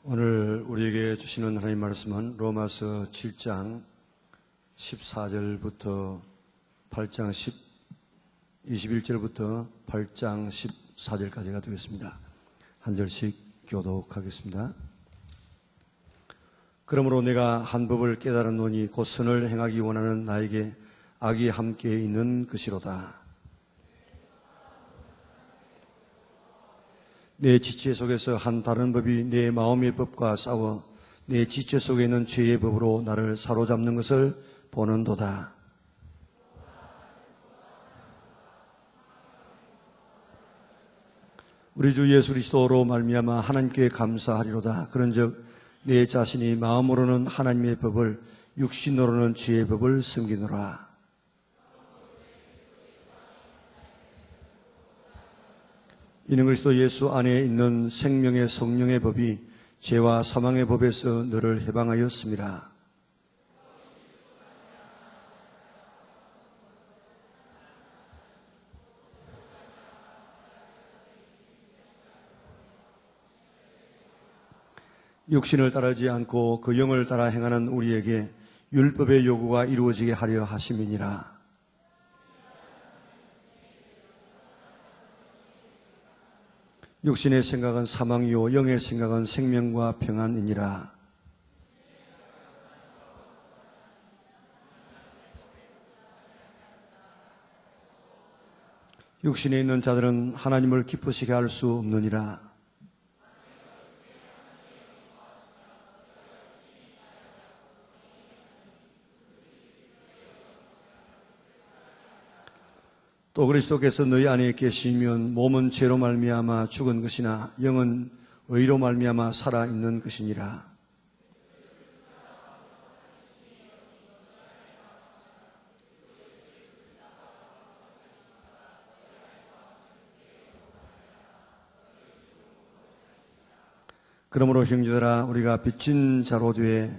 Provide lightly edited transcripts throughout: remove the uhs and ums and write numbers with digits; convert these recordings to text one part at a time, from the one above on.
오늘 우리에게 주시는 하나님 말씀은 로마서 7장 14절부터 8장 21절부터 8장 14절까지가 되겠습니다. 한 절씩 교독하겠습니다. 그러므로 내가 한 법을 깨달았노니 곧 선을 행하기 원하는 나에게 악이 함께 있는 것이로다. 내 지체 속에서 한 다른 법이 내 마음의 법과 싸워 내 지체 속에 있는 죄의 법으로 나를 사로잡는 것을 보는도다. 우리 주 예수 그리스도로 말미암아 하나님께 감사하리로다. 그런즉 내 자신이 마음으로는 하나님의 법을 육신으로는 죄의 법을 섬기노라. 이는 그리스도 예수 안에 있는 생명의 성령의 법이 죄와 사망의 법에서 너를 해방하였습니다. 육신을 따르지 않고 그 영을 따라 행하는 우리에게 율법의 요구가 이루어지게 하려 하심이니라. 육신의 생각은 사망이요 영의 생각은 생명과 평안이니라. 육신에 있는 자들은 하나님을 기쁘시게 할 수 없느니라. 또 그리스도께서 너희 안에 계시면 몸은 죄로 말미암아 죽은 것이나 영은 의로 말미암아 살아있는 것이니라. 그러므로 형제들아 우리가 빚진 자로 되어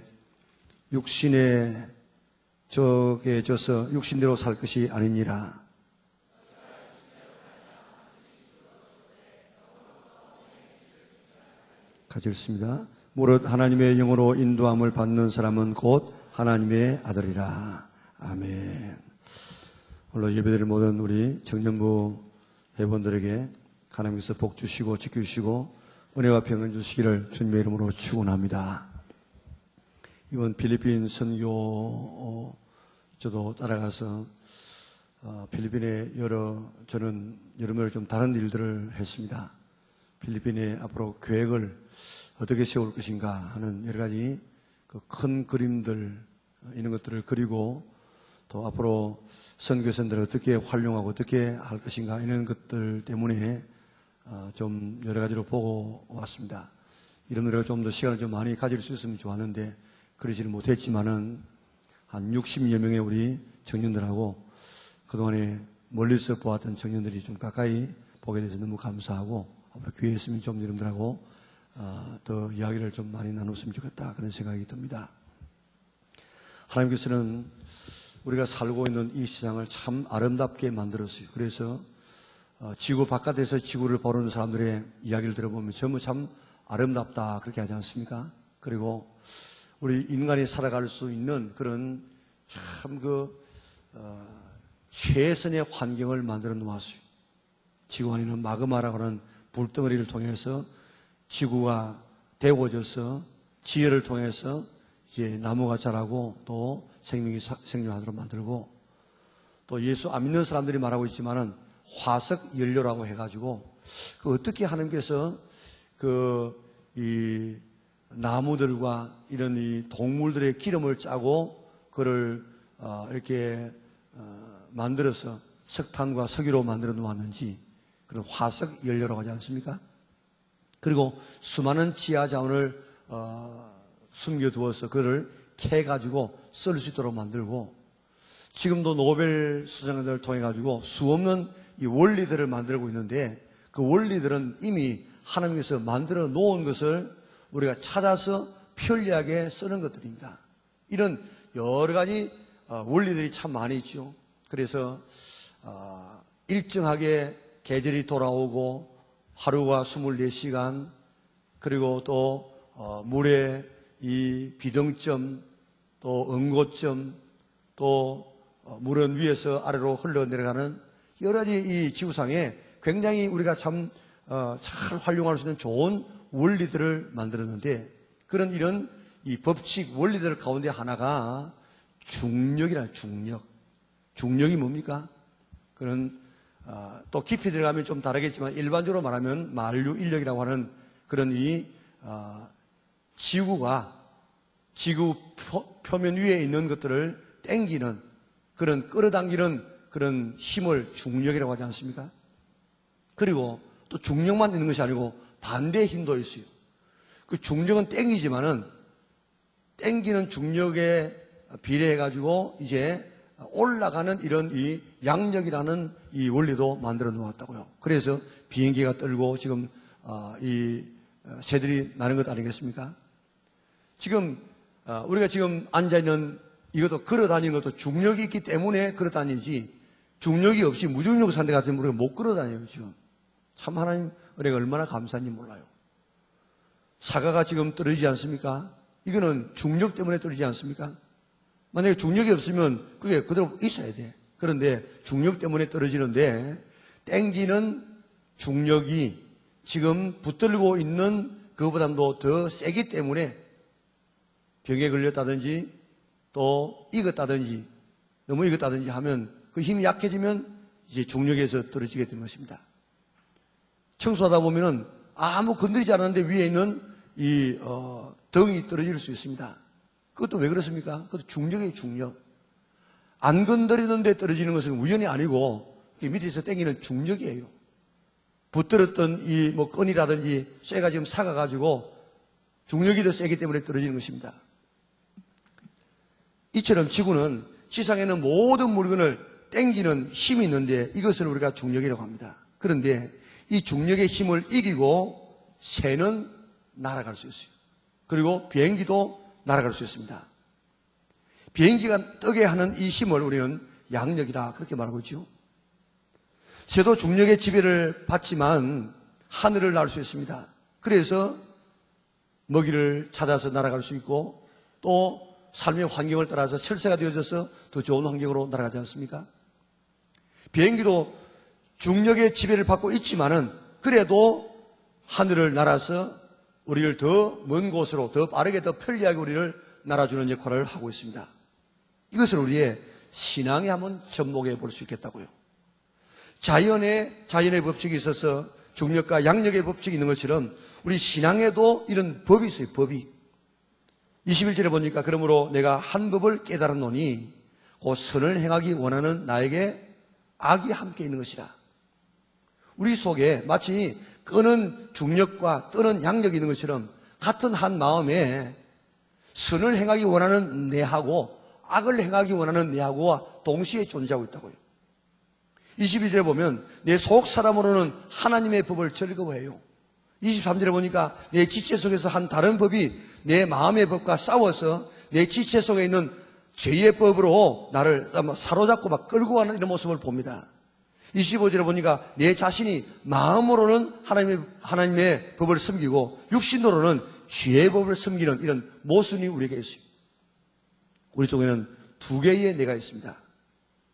육신의 적에 져서 육신대로 살 것이 아니니라. 같이 읽습니다. 무릇 하나님의 영으로 인도함을 받는 사람은 곧 하나님의 아들이라. 아멘. 오늘 예배드릴 모든 우리 청년부 회원들에게 하나님께서 복 주시고 지켜주시고 은혜와 평안 주시기를 주님의 이름으로 축원합니다. 이번 필리핀 선교 저도 따라가서 필리핀에 저는 여러모로 좀 다른 일들을 했습니다. 필리핀에 앞으로 계획을 어떻게 세울 것인가 하는 여러 가지 그 큰 그림들 이런 것들을 그리고 또 앞으로 선교사들을 어떻게 활용하고 어떻게 할 것인가 이런 것들 때문에 좀 여러 가지로 보고 왔습니다. 이런 좀 더 시간을 좀 많이 가질 수 있으면 좋았는데 그러지를 못했지만은 한 60여 명의 우리 청년들하고 그동안에 멀리서 보았던 청년들이 좀 가까이 보게 돼서 너무 감사하고 앞으로 교회에 있으면 좀 여러분들하고 더 이야기를 좀 많이 나눴으면 좋겠다 그런 생각이 듭니다. 하나님께서는 우리가 살고 있는 이 세상을 참 아름답게 만들었어요. 그래서 지구 바깥에서 지구를 보는 사람들의 이야기를 들어보면 전부 참 아름답다 그렇게 하지 않습니까? 그리고 우리 인간이 살아갈 수 있는 그런 참 최선의 환경을 만들어 놓았어요. 지구 안에는 마그마라고 하는 불덩어리를 통해서 지구가 데워져서 지혜를 통해서 이제 나무가 자라고 또 생명이 생존하도록 만들고 또 예수 안 믿는 사람들이 말하고 있지만은 화석 연료라고 해가지고 어떻게 하나님께서 이 나무들과 이런 이 동물들의 기름을 짜고 그를 이렇게 만들어서 석탄과 석유로 만들어 놓았는지 그런 화석 연료라고 하지 않습니까? 그리고 수많은 지하 자원을 숨겨두어서 그를 캐가지고 쓸 수 있도록 만들고 지금도 노벨 수상자들을 통해 가지고 수없는 이 원리들을 만들고 있는데 그 원리들은 이미 하나님께서 만들어 놓은 것을 우리가 찾아서 편리하게 쓰는 것들입니다. 이런 여러 가지 원리들이 참 많이 있죠. 그래서 일정하게 계절이 돌아오고 하루가 24시간 그리고 또 물의 이 비등점, 또 응고점, 또 물은 위에서 아래로 흘러내려가는 여러 가지 이 지구상에 굉장히 우리가 참 잘 활용할 수 있는 좋은 원리들을 만들었는데, 그런 이런 이 법칙 원리들 가운데 하나가 중력이라. 중력이 뭡니까? 그런 또 깊이 들어가면 좀 다르겠지만 일반적으로 말하면 만류 인력이라고 하는 그런 이 지구가 지구 표면 위에 있는 것들을 당기는, 그런 끌어당기는 그런 힘을 중력이라고 하지 않습니까? 그리고 또 중력만 있는 것이 아니고 반대의 힘도 있어요. 그 중력은 당기지만은 당기는 중력에 비례해 가지고 이제 올라가는 이런 이 양력이라는 이 원리도 만들어 놓았다고요. 그래서 비행기가 떨고 지금 이 새들이 나는 것 아니겠습니까? 지금 우리가 지금 앉아 있는 이것도 걸어 다니는 것도 중력이 있기 때문에 걸어 다니지, 중력이 없이 무중력 상태 같으면 우리가 못 걸어 다녀요. 지금 참 하나님 은혜가 얼마나 감사한지 몰라요. 사과가 지금 떨어지지 않습니까? 이거는 중력 때문에 떨어지지 않습니까? 만약에 중력이 없으면 그게 그대로 있어야 돼. 그런데 중력 때문에 떨어지는데, 땡기는 중력이 지금 붙들고 있는 그거보다도 더 세기 때문에 병에 걸렸다든지 또 익었다든지 너무 익었다든지 하면 그 힘이 약해지면 이제 중력에서 떨어지게 되는 것입니다. 청소하다 보면은 아무 건드리지 않았는데 위에 있는 이 덩이 떨어질 수 있습니다. 그것도 왜 그렇습니까? 그것도 중력이에요, 중력. 안 건드리는데 떨어지는 것은 우연이 아니고 밑에서 당기는 중력이에요. 붙들었던 이 뭐 끈이라든지 쇠가 지금 사가가지고 중력이 더 세기 때문에 떨어지는 것입니다. 이처럼 지구는 지상에는 모든 물건을 당기는 힘이 있는데 이것을 우리가 중력이라고 합니다. 그런데 이 중력의 힘을 이기고 새는 날아갈 수 있어요. 그리고 비행기도 날아갈 수 있습니다. 비행기가 뜨게 하는 이 힘을 우리는 양력이다, 그렇게 말하고 있죠. 새도 중력의 지배를 받지만 하늘을 날 수 있습니다. 그래서 먹이를 찾아서 날아갈 수 있고 또 삶의 환경을 따라서 철새가 되어져서 더 좋은 환경으로 날아가지 않습니까? 비행기도 중력의 지배를 받고 있지만은 그래도 하늘을 날아서 우리를 더 먼 곳으로 더 빠르게 더 편리하게 우리를 날아주는 역할을 하고 있습니다. 이것을 우리의 신앙에 한번 접목해 볼 수 있겠다고요. 자연의 법칙이 있어서 중력과 양력의 법칙이 있는 것처럼 우리 신앙에도 이런 법이 있어요. 법이. 21절에 보니까 그러므로 내가 한 법을 깨달았노니 곧 선을 행하기 원하는 나에게 악이 함께 있는 것이라. 우리 속에 마치 끄는 중력과 뜨는 양력이 있는 것처럼 같은 한 마음에 선을 행하기 원하는 내하고 악을 행하기 원하는 내하고와 동시에 존재하고 있다고요. 22절에 보면 내 속 사람으로는 하나님의 법을 즐거워해요. 23절에 보니까 내 지체 속에서 한 다른 법이 내 마음의 법과 싸워서 내 지체 속에 있는 죄의 법으로 나를 사로잡고 막 끌고 가는 이런 모습을 봅니다. 25절에 보니까 내 자신이 마음으로는 하나님의 법을 섬기고 육신으로는 죄의 법을 섬기는 이런 모순이 우리에게 있어요. 우리 쪽에는 두 개의 내가 있습니다.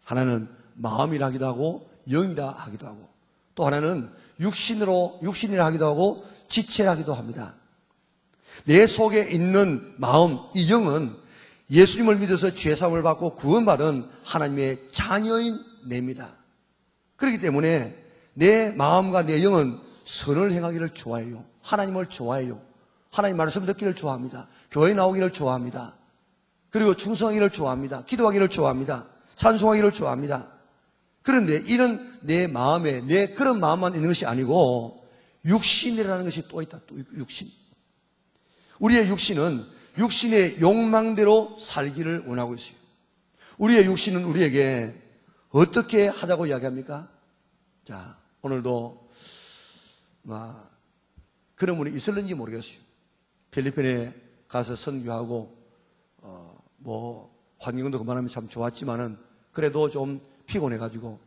하나는 마음이라 하기도 하고 영이라 하기도 하고 또 하나는 육신이라 하기도 하고 지체라 하기도 합니다. 내 속에 있는 마음, 이 영은 예수님을 믿어서 죄사함을 받고 구원받은 하나님의 자녀인 내입니다. 그렇기 때문에 내 마음과 내 영은 선을 행하기를 좋아해요. 하나님을 좋아해요. 하나님 말씀 듣기를 좋아합니다. 교회 나오기를 좋아합니다. 그리고 충성하기를 좋아합니다. 기도하기를 좋아합니다. 찬송하기를 좋아합니다. 그런데 이런 내 마음에 내 그런 마음만 있는 것이 아니고 육신이라는 것이 또 있다. 또 육신. 우리의 육신은 육신의 욕망대로 살기를 원하고 있어요. 우리의 육신은 우리에게 어떻게 하자고 이야기합니까? 자, 오늘도 그런 분이 있을는지 모르겠어요. 필리핀에 가서 선교하고 환경도 그만하면 참 좋았지만은 그래도 좀 피곤해가지고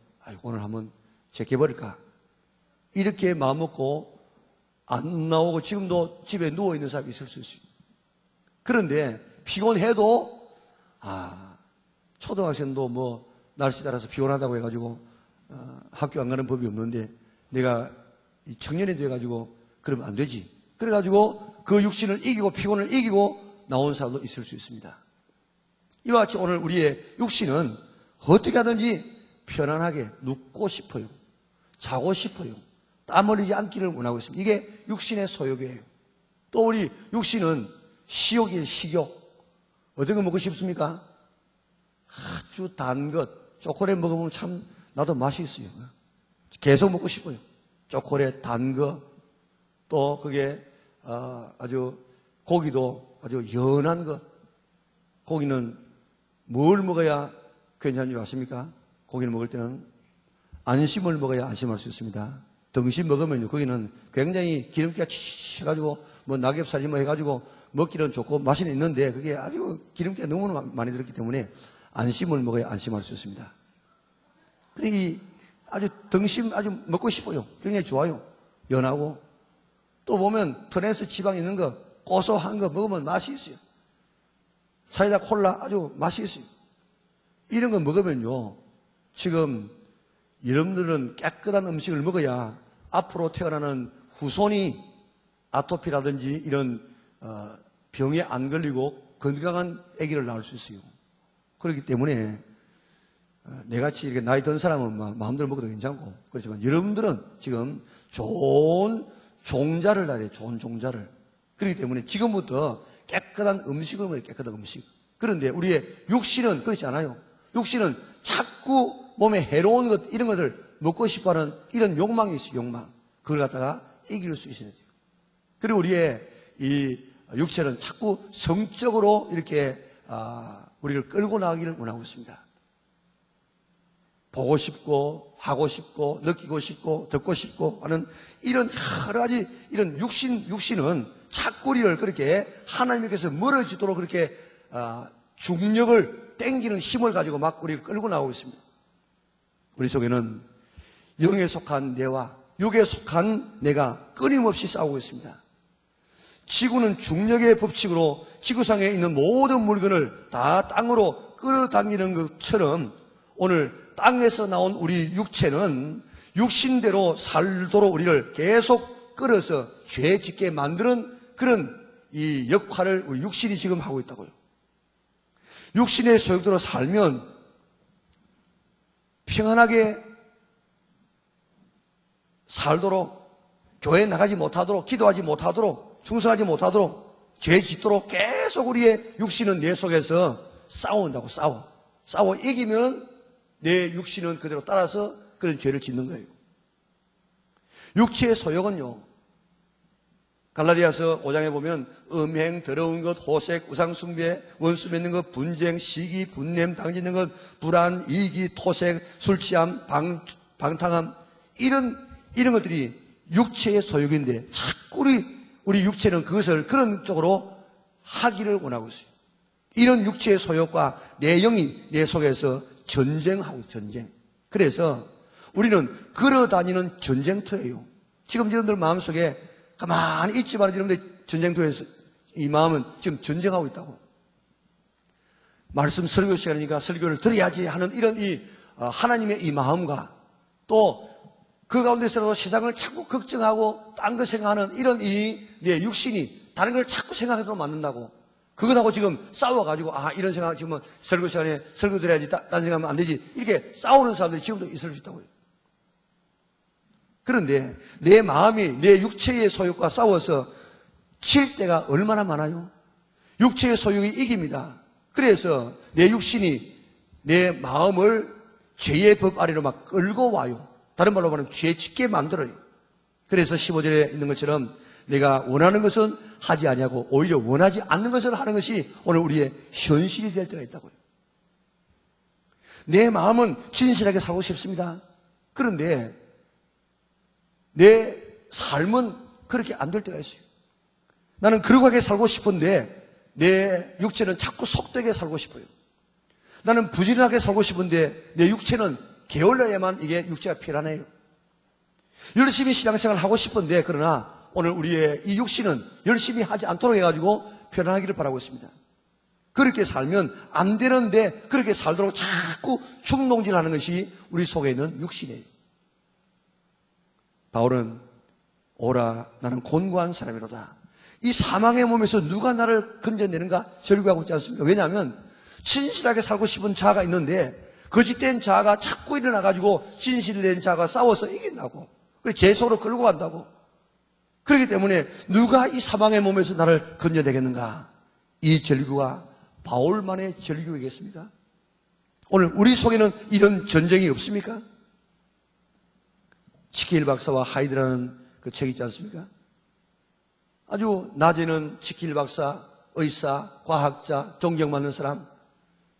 오늘 한번 제껴버릴까 이렇게 마음먹고 안 나오고 지금도 집에 누워있는 사람이 있을 수 있어요. 그런데 피곤해도 초등학생도 뭐 날씨 따라서 피곤하다고 해가지고 학교 안 가는 법이 없는데 내가 청년이 돼가지고 그러면 안 되지. 그래가지고 그 육신을 이기고 피곤을 이기고 나온 사람도 있을 수 있습니다. 이와 같이 오늘 우리의 육신은 어떻게 하든지 편안하게 눕고 싶어요. 자고 싶어요. 땀 흘리지 않기를 원하고 있습니다. 이게 육신의 소욕이에요. 또 우리 육신은 식욕이에요. 식욕. 어떤 거 먹고 싶습니까? 아주 단 것. 초콜릿 먹으면 참 나도 맛이 있어요. 계속 먹고 싶어요. 초콜릿, 단 거. 또 그게 아주 고기도 아주 연한 것. 고기는 뭘 먹어야 괜찮은 줄 아십니까? 고기를 먹을 때는 안심을 먹어야 안심할 수 있습니다. 등심 먹으면요, 거기는 굉장히 기름기가 치해가지고 뭐 낙엽살이 뭐 해가지고 먹기는 좋고 맛은 있는데 그게 아주 기름기가 너무 많이 들었기 때문에 안심을 먹어야 안심할 수 있습니다. 그리고 아주 등심 아주 먹고 싶어요. 굉장히 좋아요. 연하고. 또 보면 트랜스 지방 있는 거, 고소한 거 먹으면 맛이 있어요. 사이다 콜라 아주 맛이 있어요. 이런 거 먹으면요, 지금 여러분들은 깨끗한 음식을 먹어야 앞으로 태어나는 후손이 아토피라든지 이런 병에 안 걸리고 건강한 아기를 낳을 수 있어요. 그렇기 때문에 내같이 이렇게 나이 든 사람은 마음대로 먹어도 괜찮고, 그렇지만 여러분들은 지금 좋은 종자를 낳아야 좋은 종자를. 그렇기 때문에 지금부터 깨끗한 음식을 먹어야 깨끗한 음식. 그런데 우리의 육신은 그렇지 않아요. 육신은 자꾸 몸에 해로운 것, 이런 것을 먹고 싶어하는 이런 욕망이 있어요. 욕망. 그걸 갖다가 이길 수 있어야 돼요. 그리고 우리의 이 육체는 자꾸 성적으로 이렇게 우리를 끌고 나가기를 원하고 있습니다. 보고 싶고 하고 싶고 느끼고 싶고 듣고 싶고 하는 이런 여러 가지 이런 육신은 자꾸 우리를 그렇게 하나님께서 멀어지도록 그렇게 중력을 땡기는 힘을 가지고 막 우리를 끌고 나오고 있습니다. 우리 속에는 영에 속한 내와 육에 속한 내가 끊임없이 싸우고 있습니다. 지구는 중력의 법칙으로 지구상에 있는 모든 물건을 다 땅으로 끌어당기는 것처럼 오늘 땅에서 나온 우리 육체는 육신대로 살도록 우리를 계속 끌어서 죄 짓게 만드는 그런 이 역할을 우리 육신이 지금 하고 있다고요. 육신의 소욕대로 살면 평안하게 살도록, 교회에 나가지 못하도록, 기도하지 못하도록, 충성하지 못하도록, 죄 짓도록 계속 우리의 육신은 내 속에서 싸운다고. 싸워 이기면 내 육신은 그대로 따라서 그런 죄를 짓는 거예요. 육체의 소욕은요, 갈라디아서 5장에 보면 음행, 더러운 것, 호색, 우상숭배, 원수 맺는 것, 분쟁, 시기, 분냄, 당짓는 것, 불안, 이기, 토색, 술취함, 방탕함, 이런 것들이 육체의 소욕인데 자꾸 우리 육체는 그것을 그런 쪽으로 하기를 원하고 있어요. 이런 육체의 소욕과 내 영이 내 속에서 전쟁하고 전쟁. 그래서 우리는 걸어다니는 전쟁터예요. 지금 여러분들 마음속에 가만히 있지만 여러분들 전쟁터에서 이 마음은 지금 전쟁하고 있다고. 말씀 설교 시간이니까 설교를 들어야지 하는 이런 하나님의 이 마음과 또 그 가운데서도 세상을 자꾸 걱정하고 딴 거 생각하는 이런 내 육신이 다른 걸 자꾸 생각해도 맞는다고. 그것하고 지금 싸워가지고 이런 생각 지금 설교 시간에 설교 들어야지 딴 생각하면 안 되지. 이렇게 싸우는 사람들이 지금도 있을 수 있다고요. 그런데 내 마음이 내 육체의 소욕과 싸워서 칠 때가 얼마나 많아요? 육체의 소욕이 이깁니다. 그래서 내 육신이 내 마음을 죄의 법 아래로 막 끌고 와요. 다른 말로 말하면 죄 짓게 만들어요. 그래서 15절에 있는 것처럼 내가 원하는 것은 하지 아니하고 오히려 원하지 않는 것을 하는 것이 오늘 우리의 현실이 될 때가 있다고요. 내 마음은 진실하게 살고 싶습니다. 그런데 내 삶은 그렇게 안 될 때가 있어요. 나는 거룩하게 살고 싶은데 내 육체는 자꾸 속되게 살고 싶어요. 나는 부지런하게 살고 싶은데 내 육체는 게을러야만 이게 육체가 편안해요. 열심히 신앙생활을 하고 싶은데 그러나 오늘 우리의 이 육신은 열심히 하지 않도록 해가지고 편안하기를 바라고 있습니다. 그렇게 살면 안 되는데 그렇게 살도록 자꾸 충동질하는 것이 우리 속에 있는 육신이에요. 바울은 오라 나는 곤고한 사람이로다. 이 사망의 몸에서 누가 나를 건져내는가 절규하고 있지 않습니까? 왜냐하면 진실하게 살고 싶은 자가 있는데 거짓된 자가 자꾸 일어나가지고 진실된 자가 싸워서 이긴다고. 제 속으로 끌고 간다고. 그렇기 때문에 누가 이 사망의 몸에서 나를 건져내겠는가? 이 절규가 바울만의 절규이겠습니다. 오늘 우리 속에는 이런 전쟁이 없습니까? 치킬 박사와 하이드라는 그 책 있지 않습니까? 아주 낮에는 치킬 박사, 의사, 과학자, 존경받는 사람,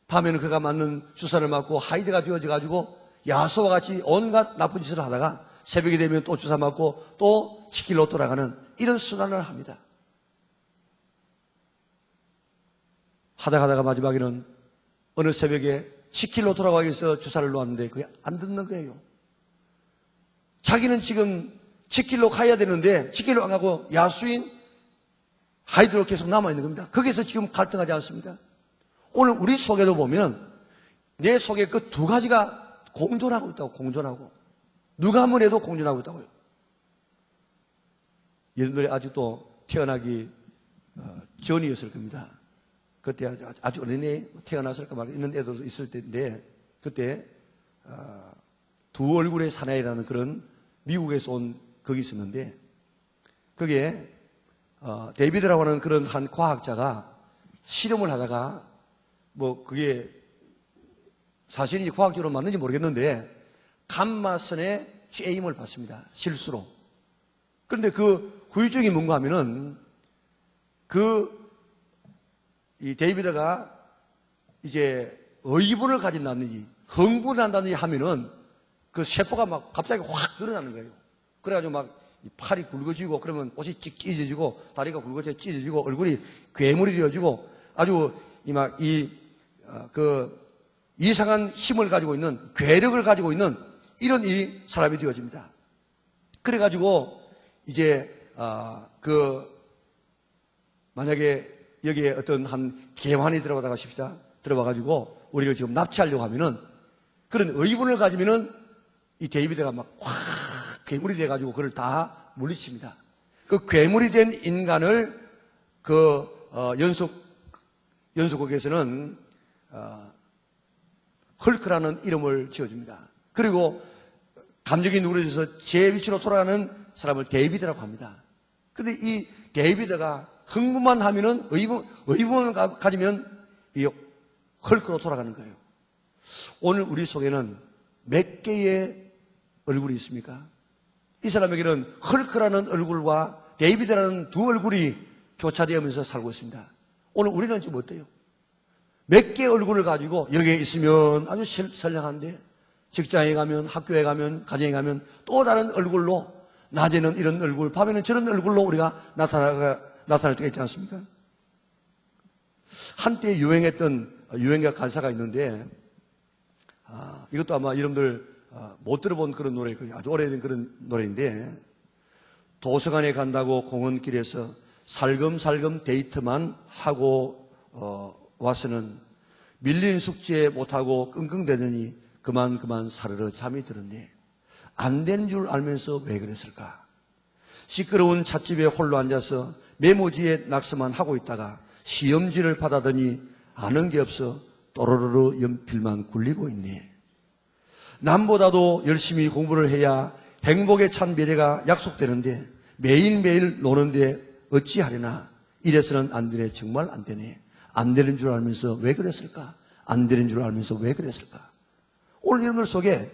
밤에는 그가 맞는 주사를 맞고 하이드가 되어져가지고 야소와 같이 온갖 나쁜 짓을 하다가 새벽이 되면 또 주사 맞고 또 치킬로 돌아가는 이런 순환을 합니다. 하다가 마지막에는 어느 새벽에 치킬로 돌아가기 위해서 주사를 놓았는데 그게 안 듣는 거예요. 자기는 지금 치킬로 가야 되는데 치킬로 안 가고 야수인 하이드로 계속 남아있는 겁니다. 거기서 지금 갈등하지 않습니다. 오늘 우리 속에도 보면 내 속에 그 두 가지가 공존하고 있다고. 공존하고 누가 한번 해도 공존하고 있다고요. 여러분들이 아직도 태어나기 전이었을 겁니다. 그때 아주 어린애 태어났을까 말까 있는 애들도 있을 때인데 그때 두 얼굴의 사나이라는 그런 미국에서 온 거기 있었는데 그게 데이비드라고 하는 그런 한 과학자가 실험을 하다가 뭐 그게 사실인지 과학적으로 맞는지 모르겠는데 감마선에 쬐임을 받습니다. 실수로. 그런데 그 후유증이 뭔가 하면은 이 데이비드가 이제 의분을 가진다든지 흥분한다든지 하면은 그 세포가 막 갑자기 확 늘어나는 거예요. 그래가지고 막 팔이 굵어지고 그러면 옷이 찍 찢어지고 다리가 굵어져 찢어지고 얼굴이 괴물이 되어지고 아주 이상한 힘을 가지고 있는 괴력을 가지고 있는 이런 이 사람이 되어집니다. 그래가지고 이제 만약에 여기에 어떤 한 개환이 들어가다가 싶다 들어와가지고 우리를 지금 납치하려고 하면은 그런 의분을 가지면은 이 데이비드가 막 확 괴물이 돼가지고 그걸 다 물리칩니다. 그 괴물이 된 인간을 연속극에서는 헐크라는 이름을 지어줍니다. 그리고 감정이 누그러져서 제 위치로 돌아가는 사람을 데이비드라고 합니다. 그런데 이 데이비드가 흥분만 하면은 의문을 가지면 이 헐크로 돌아가는 거예요. 오늘 우리 속에는 몇 개의 얼굴이 있습니까? 이 사람에게는 헐크라는 얼굴과 데이비드라는 두 얼굴이 교차되면서 살고 있습니다. 오늘 우리는 지금 어때요? 몇 개의 얼굴을 가지고 여기에 있으면 아주 선량한데 직장에 가면 학교에 가면 가정에 가면 또 다른 얼굴로 낮에는 이런 얼굴 밤에는 저런 얼굴로 우리가 나타날 때가 있지 않습니까? 한때 유행했던 유행가 가사가 있는데 이것도 아마 여러분들 못 들어본 그런 노래, 아주 오래된 그런 노래인데 도서관에 간다고 공원길에서 살금살금 데이트만 하고 와서는 밀린 숙제 못하고 끙끙대더니 그만 사르르 잠이 들었네. 안 되는 줄 알면서 왜 그랬을까? 시끄러운 찻집에 홀로 앉아서 메모지에 낙서만 하고 있다가 시험지를 받아더니 아는 게 없어 또로로로 연필만 굴리고 있네. 남보다도 열심히 공부를 해야 행복에 찬 미래가 약속되는데 매일매일 노는데 어찌하려나. 이래서는 안 되네. 정말 안 되네. 안 되는 줄 알면서 왜 그랬을까? 안 되는 줄 알면서 왜 그랬을까? 오늘 여러분들 속에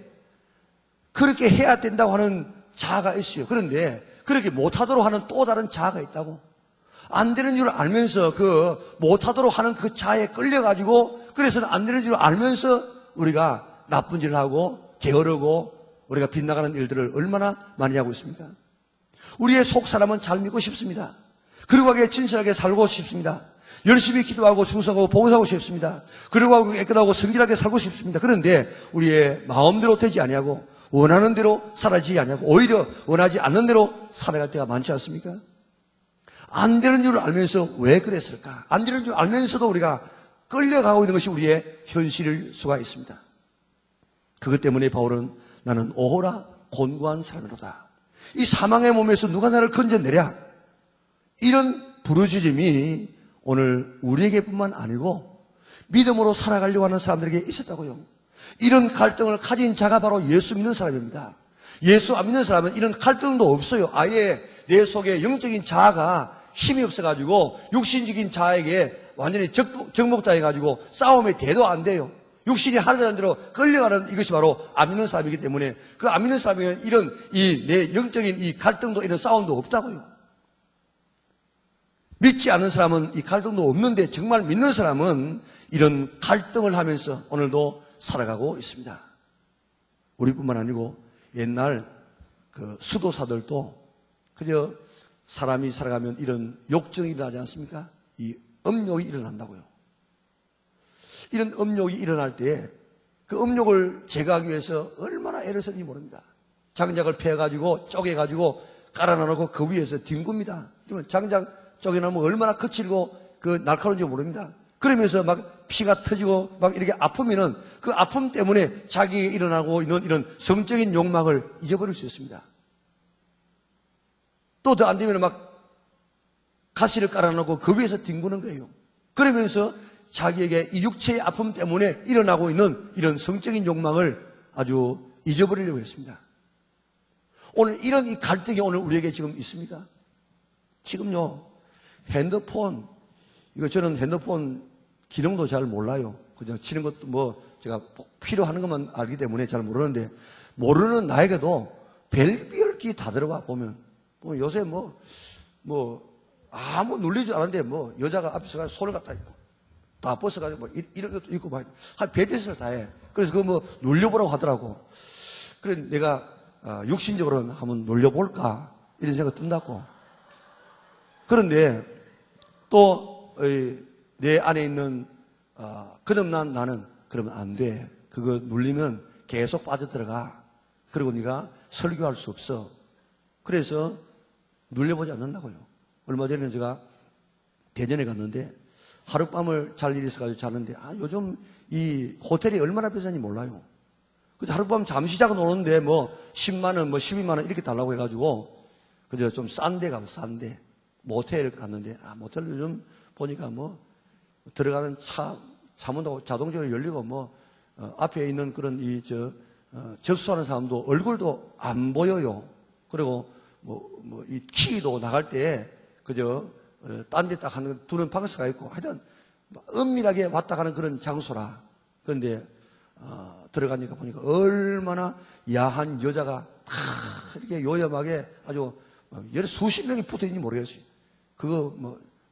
그렇게 해야 된다고 하는 자아가 있어요. 그런데 그렇게 못하도록 하는 또 다른 자아가 있다고. 안 되는 줄 알면서 못하도록 하는 그 자아에 끌려가지고 그래서는 안 되는 줄 알면서 우리가 나쁜 일을 하고 게으르고 우리가 빗나가는 일들을 얼마나 많이 하고 있습니까? 우리의 속 사람은 잘 믿고 싶습니다. 그리고 진실하게 살고 싶습니다. 열심히 기도하고 충성하고 봉사하고 싶습니다. 그리고 깨끗하고 성실하게 살고 싶습니다. 그런데 우리의 마음대로 되지 아니하고 원하는 대로 살아지지 않냐고 오히려 원하지 않는 대로 살아갈 때가 많지 않습니까? 안 되는 줄 알면서 왜 그랬을까? 안 되는 줄 알면서도 우리가 끌려가고 있는 것이 우리의 현실일 수가 있습니다. 그것 때문에 바울은 나는 오호라 곤고한 사람이로다. 이 사망의 몸에서 누가 나를 건져내랴? 이런 부르짖음이 오늘 우리에게뿐만 아니고 믿음으로 살아가려고 하는 사람들에게 있었다고요. 이런 갈등을 가진 자가 바로 예수 믿는 사람입니다. 예수 안 믿는 사람은 이런 갈등도 없어요. 아예 내 속에 영적인 자아가 힘이 없어가지고 육신적인 자에게 완전히 정복당해가지고 싸움에 대도 안 돼요. 육신이 하려는 대로 끌려가는 이것이 바로 안 믿는 사람이기 때문에 그 안 믿는 사람에게는 이런 내 영적인 이 갈등도 이런 싸움도 없다고요. 믿지 않는 사람은 이 갈등도 없는데 정말 믿는 사람은 이런 갈등을 하면서 오늘도 살아가고 있습니다. 우리뿐만 아니고 옛날 그 수도사들도 그저 사람이 살아가면 이런 욕정이 일어나지 않습니까? 이 음욕이 일어난다고요. 이런 음욕이 일어날 때 그 음욕을 제거하기 위해서 얼마나 애를 쓰는지 모릅니다. 장작을 패가지고 쪼개가지고 깔아놔놓고 그 위에서 뒹굽니다. 그러면 장작 쪼개놓으면 얼마나 거칠고 그 날카로운지 모릅니다. 그러면서 막 피가 터지고 막 이렇게 아프면은 그 아픔 때문에 자기에게 일어나고 있는 이런 성적인 욕망을 잊어버릴 수 있습니다. 또 더 안 되면 막 가시를 깔아놓고 그 위에서 뒹구는 거예요. 그러면서 자기에게 이 육체의 아픔 때문에 일어나고 있는 이런 성적인 욕망을 아주 잊어버리려고 했습니다. 오늘 이런 이 갈등이 오늘 우리에게 지금 있습니까? 지금요, 핸드폰, 이거 저는 핸드폰 기능도 잘 몰라요. 그냥 치는 것도 뭐 제가 필요한 것만 알기 때문에 잘 모르는데 모르는 나에게도 별별기 다 들어가 보면 요새 아무 눌리지 않은데 여자가 앞에서 가서 손을 갖다 있고 다 벗어가지고 이런 것도 있고 한 별짓을 다 해. 그래서 그거 눌려보라고 하더라고. 그래 내가 육신적으로는 한번 눌려볼까 이런 생각 든다고. 그런데 또 내 안에 있는 거듭난 나는 그러면 안 돼. 그거 눌리면 계속 빠져들어가. 그리고 네가 설교할 수 없어. 그래서 눌려보지 않는다고요. 얼마 전에 제가 대전에 갔는데 하룻밤을 잘 일이 있어가지고 자는데 요즘 이 호텔이 얼마나 비싼지 몰라요. 그래서 하룻밤 잠시 자고 노는데 10만 원, 12만 원 이렇게 달라고 해가지고 그저 좀 싼 데 가면 싼데 모텔 갔는데 모텔 요즘 보니까 들어가는 차문도 자동적으로 열리고 앞에 있는 그런 접수하는 사람도 얼굴도 안 보여요. 그리고 이 키도 나갈 때 그저 딴 데 딱 하는 두는 방석가 있고 하여튼 은밀하게 왔다 가는 그런 장소라. 그런데 들어가니까 보니까 얼마나 야한 여자가 이렇게 요염하게 아주 수십 명이 붙어 있는지 모르겠어요. 그거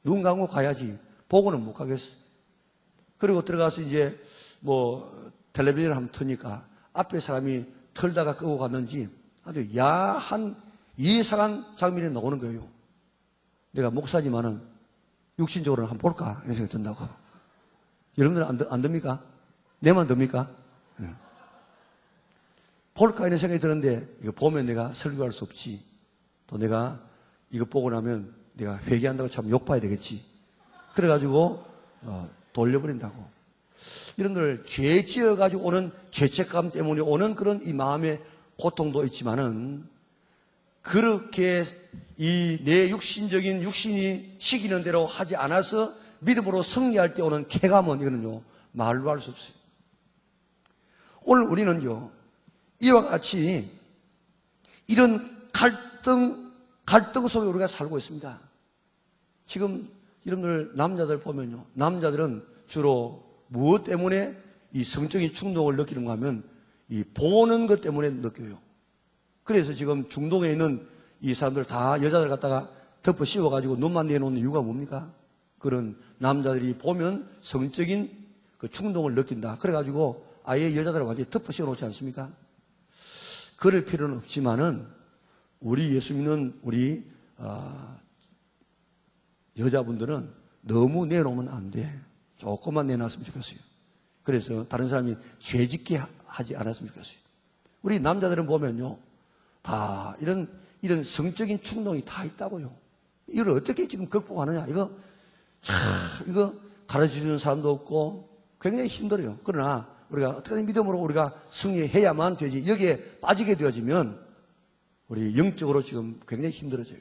눈 감고 가야지 보고는 못 가겠어. 그리고 들어가서 이제 텔레비전을 한번 트니까 앞에 사람이 털다가 끄고 갔는지 아주 야한 이상한 장면이 나오는 거예요. 내가 목사지만은 육신적으로는 한번 볼까 이런 생각이 든다고. 여러분들은 안 듭니까? 내만 듭니까? 네. 볼까 이런 생각이 드는데 이거 보면 내가 설교할 수 없지. 또 내가 이거 보고 나면 내가 회개한다고 참 욕봐야 되겠지. 그래가지고 돌려버린다고. 여러분들 죄 지어가지고 오는 죄책감 때문에 오는 그런 이 마음의 고통도 있지만은 그렇게 내 육신이 시키는 대로 하지 않아서 믿음으로 승리할 때 오는 쾌감은 이거는요 말로 할 수 없어요. 오늘 우리는요 이와 같이 이런 갈등 속에 우리가 살고 있습니다. 지금 여러분들 남자들 보면요 남자들은 주로 무엇 때문에 이 성적인 충동을 느끼는가 하면 이 보는 것 때문에 느껴요. 그래서 지금 중동에 있는 이 사람들 다 여자들 갖다가 덮어 씌워가지고 눈만 내놓는 이유가 뭡니까? 그런 남자들이 보면 성적인 그 충동을 느낀다. 그래가지고 아예 여자들을 완전히 덮어 씌워놓지 않습니까? 그럴 필요는 없지만은 우리 예수 믿는 우리 여자분들은 너무 내놓으면 안 돼. 조금만 내놨으면 좋겠어요. 그래서 다른 사람이 죄짓게 하지 않았으면 좋겠어요. 우리 남자들은 보면요, 다 이런 성적인 충동이 다 있다고요. 이걸 어떻게 지금 극복하느냐? 이거 가르쳐주는 사람도 없고 굉장히 힘들어요. 그러나 우리가 어떻게든 믿음으로 우리가 승리해야만 되지. 여기에 빠지게 되어지면 우리 영적으로 지금 굉장히 힘들어져요.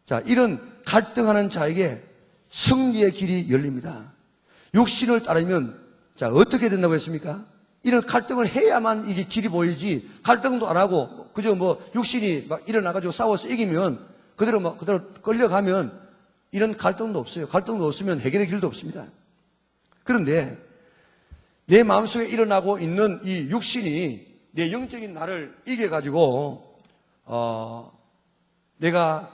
자, 이런 갈등하는 자에게 승리의 길이 열립니다. 육신을 따르면 자, 어떻게 된다고 했습니까? 이런 갈등을 해야만 이게 길이 보이지, 갈등도 안 하고 그저 육신이 막 일어나가지고 싸워서 이기면 그대로 끌려가면 이런 갈등도 없어요. 갈등도 없으면 해결의 길도 없습니다. 그런데 내 마음속에 일어나고 있는 이 육신이 내 영적인 나를 이겨가지고 내가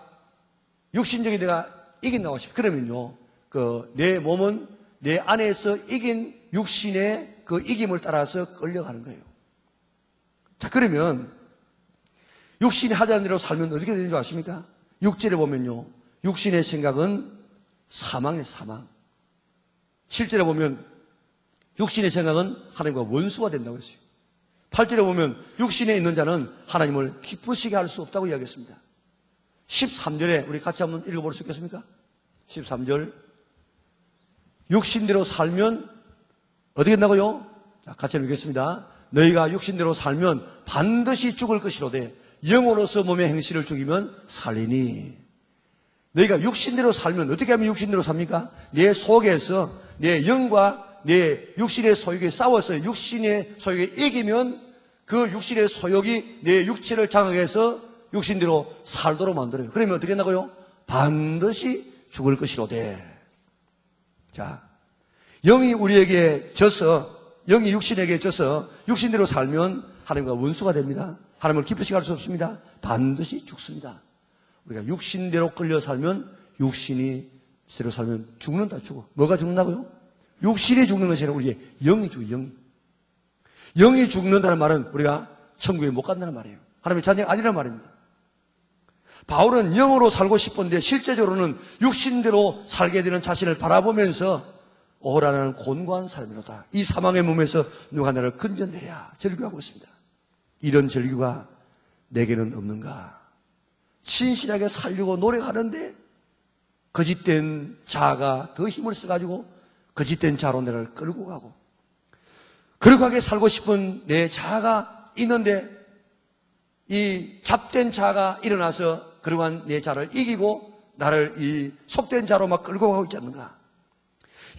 육신적인 내가 이긴다고 하십시오. 그러면요, 내 몸은 내 안에서 이긴 육신의 그 이김을 따라서 끌려가는 거예요. 자, 그러면 육신이 하자는 대로 살면 어떻게 되는 줄 아십니까? 6절에 보면요, 육신의 생각은 사망의 사망. 7절에 보면 육신의 생각은 하나님과 원수가 된다고 했어요. 8절에 보면 육신에 있는 자는 하나님을 기쁘시게 할 수 없다고 이야기했습니다. 13절에 우리 같이 한번 읽어볼 수 있겠습니까? 13절. 육신대로 살면 어떻게 된다고요? 자, 같이 읽겠습니다. 너희가 육신대로 살면 반드시 죽을 것이로되 영으로서 몸의 행실을 죽이면 살리니. 너희가 육신대로 살면 어떻게 하면 육신대로 삽니까? 내 속에서 내 영과 내 육신의 소욕이 싸워서 육신의 소욕이 이기면 그 육신의 소욕이 내 육체를 장악해서 육신대로 살도록 만들어요. 그러면 어떻게 된다고요? 반드시 죽을 것이로되. 자, 영이 우리에게 져서, 영이 육신에게 져서 육신대로 살면 하나님과 원수가 됩니다. 하나님을 기쁘시게 할 수 없습니다. 반드시 죽습니다. 우리가 육신대로 끌려 살면, 육신이 대로 살면 죽는다, 죽어. 뭐가 죽는다고요? 육신이 죽는 것이 아니라 우리의 영이 죽어요, 영이. 영이 죽는다는 말은 우리가 천국에 못 간다는 말이에요. 하나님의 자녀가 아니란 말입니다. 바울은 영으로 살고 싶은데 실제적으로는 육신대로 살게 되는 자신을 바라보면서 오라는 곤고한 사람이로다. 이 사망의 몸에서 누가 나를 건져내랴 절규하고 있습니다. 이런 절규가 내게는 없는가? 신실하게 살려고 노력하는데 거짓된 자아가 더 힘을 써가지고 거짓된 자로 나를 끌고 가고, 그러하게 살고 싶은 내 자아가 있는데 이 잡된 자아가 일어나서 그러한 내 자를 이기고 나를 이 속된 자로 막 끌고 가고 있지 않는가?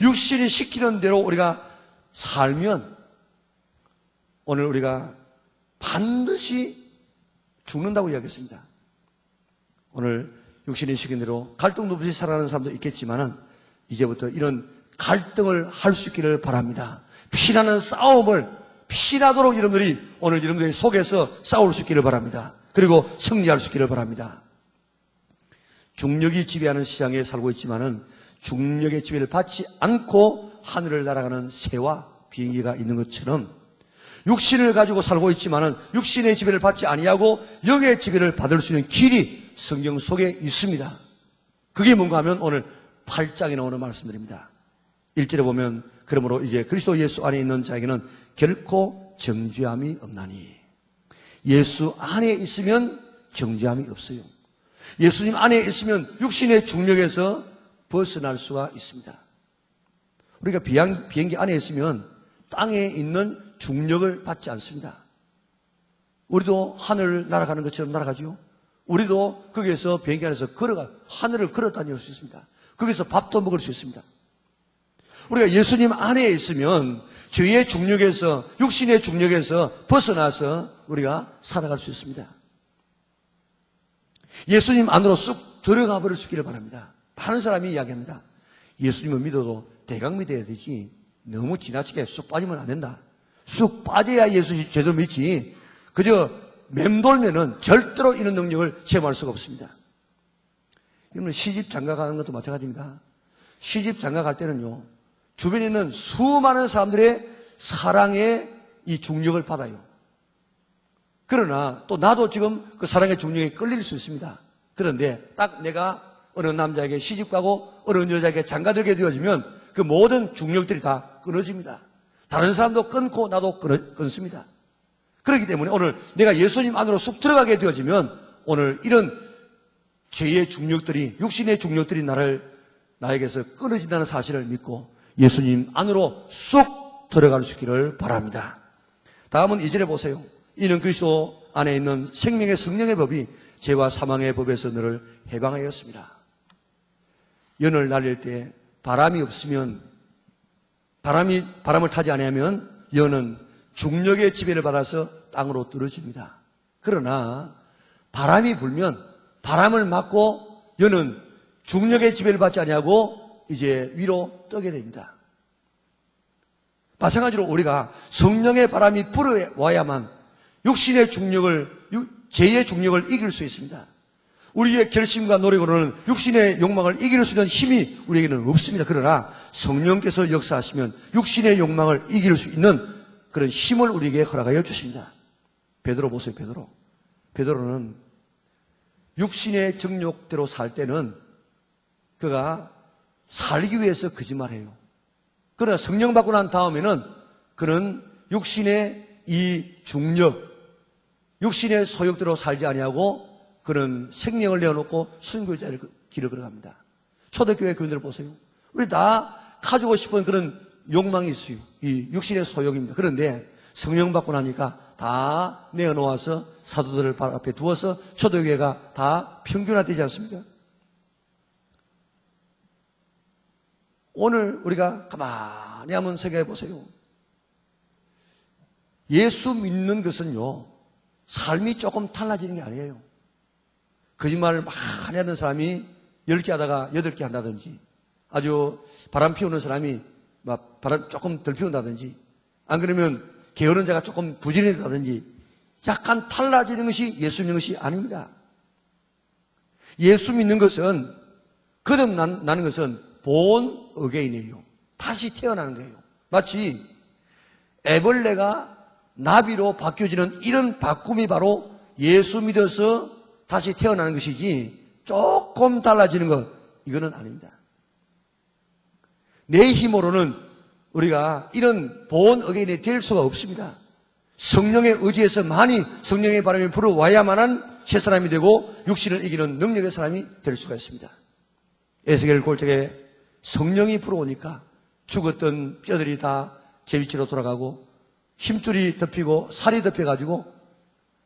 육신이 시키는 대로 우리가 살면 오늘 우리가 반드시 죽는다고 이야기했습니다. 오늘 육신이 시키는 대로 갈등도 없이 살아가는 사람도 있겠지만은 이제부터 이런 갈등을 할 수 있기를 바랍니다. 피나는 싸움을 피나도록 여러분들이 오늘 여러분들의 속에서 싸울 수 있기를 바랍니다. 그리고 승리할 수 있기를 바랍니다. 중력이 지배하는 시장에 살고 있지만은 중력의 지배를 받지 않고 하늘을 날아가는 새와 비행기가 있는 것처럼 육신을 가지고 살고 있지만은 육신의 지배를 받지 아니하고 영의 지배를 받을 수 있는 길이 성경 속에 있습니다. 그게 뭔가 하면 오늘 8장에 나오는 말씀드립니다. 1절에 보면 그러므로 이제 그리스도 예수 안에 있는 자에게는 결코 정죄함이 없나니. 예수 안에 있으면 정죄함이 없어요. 예수님 안에 있으면 육신의 중력에서 벗어날 수가 있습니다. 우리가 비행기 안에 있으면 땅에 있는 중력을 받지 않습니다. 우리도 하늘을 날아가는 것처럼 날아가죠. 우리도 거기에서 비행기 안에서 하늘을 걸어 다닐 수 있습니다. 거기서 밥도 먹을 수 있습니다. 우리가 예수님 안에 있으면 죄의 중력에서, 육신의 중력에서 벗어나서 우리가 살아갈 수 있습니다. 예수님 안으로 쑥 들어가 버릴 수 있기를 바랍니다. 많은 사람이 이야기합니다. 예수님을 믿어도 대강 믿어야 되지 너무 지나치게 쑥 빠지면 안 된다. 쑥 빠져야 예수 제대로 믿지 그저 맴돌면은 절대로 이런 능력을 체험할 수가 없습니다. 여러분, 시집 장가 가는 것도 마찬가지입니다. 시집 장가 갈 때는요, 주변에 있는 수많은 사람들의 사랑의 이 중력을 받아요. 그러나 또 나도 지금 그 사랑의 중력에 끌릴 수 있습니다. 그런데 딱 내가 어느 남자에게 시집 가고 어느 여자에게 장가 들게 되어지면 그 모든 중력들이 다 끊어집니다. 다른 사람도 끊고 나도 끊습니다. 그렇기 때문에 오늘 내가 예수님 안으로 쑥 들어가게 되어지면 오늘 이런 죄의 중력들이, 육신의 중력들이 나에게서 끊어진다는 사실을 믿고 예수님 안으로 쑥 들어갈 수 있기를 바랍니다. 다음은 2절에 보세요. 이는 그리스도 안에 있는 생명의 성령의 법이 죄와 사망의 법에서 너를 해방하였습니다. 연을 날릴 때 바람이 없으면, 바람을 타지 않으면 연은 중력의 지배를 받아서 땅으로 떨어집니다. 그러나 바람이 불면 바람을 맞고 연은 중력의 지배를 받지 아니하고 이제 위로 떠게 됩니다. 마찬가지로 우리가 성령의 바람이 불어와야만 육신의 중력을, 죄의 중력을 이길 수 있습니다. 우리의 결심과 노력으로는 육신의 욕망을 이길 수 있는 힘이 우리에게는 없습니다. 그러나 성령께서 역사하시면 육신의 욕망을 이길 수 있는 그런 힘을 우리에게 허락하여 주십니다. 베드로 보세요. 베드로는 육신의 정욕대로 살 때는 그가 살기 위해서 거짓말해요. 그러나 성령 받고 난 다음에는 그는 육신의 이 중력, 육신의 소욕대로 살지 아니하고 그는 생명을 내어놓고 순교자의 길을 걸어갑니다. 초대교회 교인들 보세요. 우리 다 가지고 싶은 그런 욕망이 있어요. 이 육신의 소욕입니다. 그런데 성령 받고 나니까 다 내어놓아서 사도들을 발 앞에 두어서 초대교회가 다 평균화되지 않습니까? 오늘 우리가 가만히 한번 생각해 보세요. 예수 믿는 것은요, 삶이 조금 달라지는 게 아니에요. 거짓말을 많이 하는 사람이 10개 하다가 8개 한다든지, 아주 바람 피우는 사람이 막 바람 조금 덜 피운다든지, 안 그러면 게으른 자가 조금 부지런하다든지, 약간 달라지는 것이 예수 믿는 것이 아닙니다. 예수 믿는 것은, 거듭나는 것은 본 어게인이에요. 다시 태어나는 거예요. 마치 애벌레가 나비로 바뀌어지는 이런 바꿈이 바로 예수 믿어서 다시 태어나는 것이지 조금 달라지는 것, 이거는 아닙니다. 내 힘으로는 우리가 이런 본 어게인이 될 수가 없습니다. 성령의 의지에서 많이 성령의 바람이 불어와야만한 새 사람이 되고 육신을 이기는 능력의 사람이 될 수가 있습니다. 에스겔 골짜기에 성령이 불어오니까 죽었던 뼈들이 다 제 위치로 돌아가고 힘줄이 덮이고 살이 덮여가지고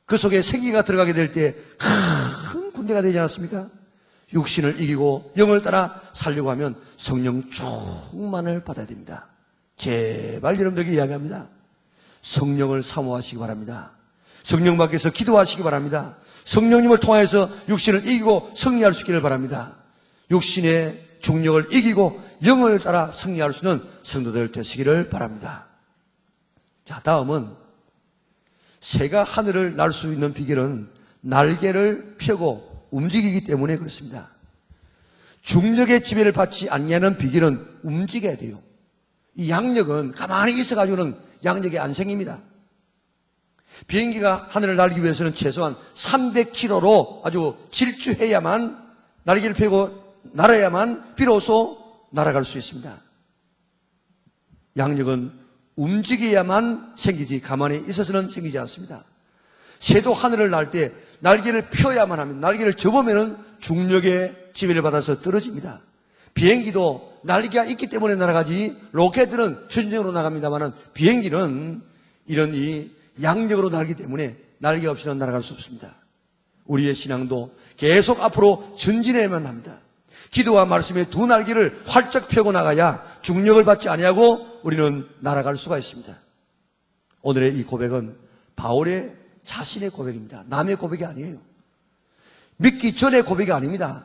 그 속에 생기가 들어가게 될 때 큰 군대가 되지 않았습니까? 육신을 이기고 영을 따라 살려고 하면 성령 충만을 받아야 됩니다. 제발 여러분들에게 이야기합니다. 성령을 사모하시기 바랍니다. 성령 밖에서 기도하시기 바랍니다. 성령님을 통해서 육신을 이기고 승리할 수 있기를 바랍니다. 육신의 중력을 이기고 영을 따라 승리할 수 있는 성도들 되시기를 바랍니다. 자, 다음은 새가 하늘을 날 수 있는 비결은 날개를 펴고 움직이기 때문에 그렇습니다. 중력의 지배를 받지 않냐는 비결은 움직여야 돼요. 이 양력은 가만히 있어가지고는 양력이 안 생깁니다. 비행기가 하늘을 날기 위해서는 최소한 300km로 아주 질주해야만, 날개를 펴고 날아야만 비로소 날아갈 수 있습니다. 양력은 움직여야만 생기지 가만히 있어서는 생기지 않습니다. 새도 하늘을 날 때 날개를 펴야만 합니다. 날개를 접으면 중력의 지배를 받아서 떨어집니다. 비행기도 날개가 있기 때문에 날아가지, 로켓들은 천정으로 나갑니다만 비행기는 이런 이 양력으로 날기 때문에 날개 없이는 날아갈 수 없습니다. 우리의 신앙도 계속 앞으로 전진해야만 합니다. 기도와 말씀의 두 날개를 활짝 펴고 나가야 중력을 받지 아니하고 우리는 날아갈 수가 있습니다. 오늘의 이 고백은 바울의 자신의 고백입니다. 남의 고백이 아니에요. 믿기 전의 고백이 아닙니다.